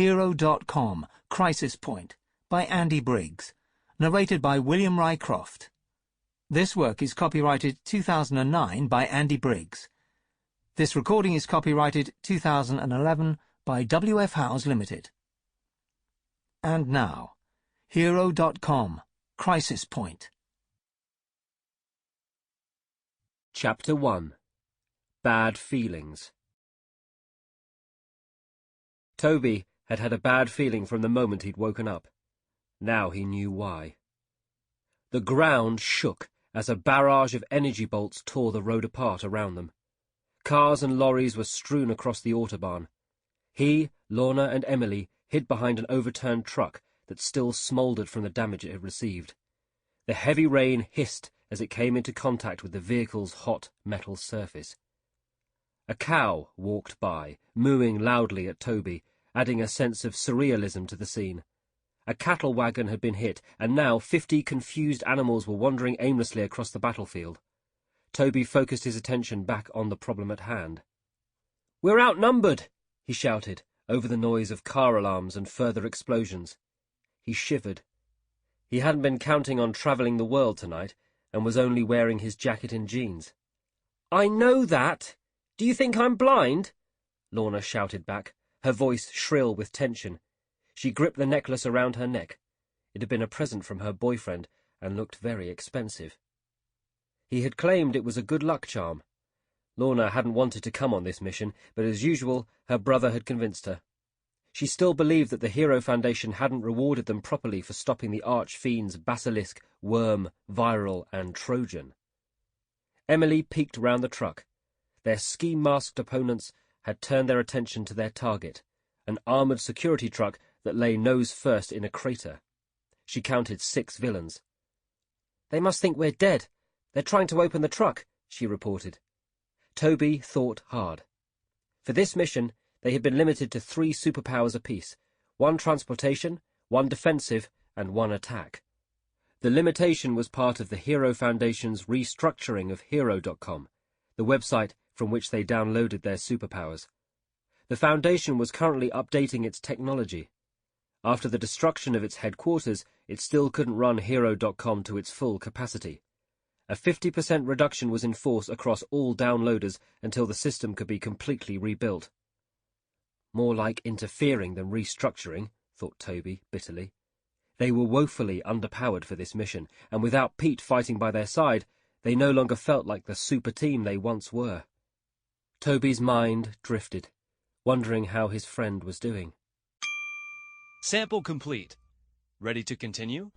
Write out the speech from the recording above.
Hero.com, Crisis Point, by Andy Briggs, narrated by William Rycroft. This work is copyrighted 2009 by Andy Briggs. This recording is copyrighted 2011 by W.F. Howes Limited. And now, Hero.com, Crisis Point. Chapter 1. Bad Feelings. Toby had had a bad feeling from the moment he'd woken up. Now he knew why. The ground shook as a barrage of energy bolts tore the road apart around them. Cars and lorries were strewn across the autobahn. He, Lorna, and Emily hid behind an overturned truck that still smouldered from the damage it had received. The heavy rain hissed as it came into contact with the vehicle's hot metal surface. A cow walked by, mooing loudly at Toby, adding a sense of surrealism to the scene. A cattle wagon had been hit, and now 50 confused animals were wandering aimlessly across the battlefield. Toby focused his attention back on the problem at hand. "We're outnumbered!" he shouted, over the noise of car alarms and further explosions. He shivered. He hadn't been counting on travelling the world tonight, and was only wearing his jacket and jeans. "I know that! Do you think I'm blind?" Lorna shouted back, her voice shrill with tension. She gripped the necklace around her neck. It had been a present from her boyfriend, and looked very expensive. He had claimed it was a good luck charm. Lorna hadn't wanted to come on this mission, but as usual, her brother had convinced her. She still believed that the Hero Foundation hadn't rewarded them properly for stopping the Arch-Fiends Basilisk, Worm, Viral, and Trojan. Emily peeked round the truck. Their ski-masked opponents had turned their attention to their target, an armoured security truck that lay nose first in a crater. She counted 6 villains. "They must think we're dead. They're trying to open the truck," she reported. Toby thought hard. For this mission, they had been limited to 3 superpowers apiece, 1 transportation, 1 defensive, and 1 attack. The limitation was part of the Hero Foundation's restructuring of Hero.com, the website from which they downloaded their superpowers. The Foundation was currently updating its technology. After the destruction of its headquarters, it still couldn't run Hero.com to its full capacity. A 50% reduction was in force across all downloaders until the system could be completely rebuilt. More like interfering than restructuring, thought Toby bitterly. They were woefully underpowered for this mission, and without Pete fighting by their side, they no longer felt like the super team they once were. Toby's mind drifted, wondering how his friend was doing. Sample complete. Ready to continue?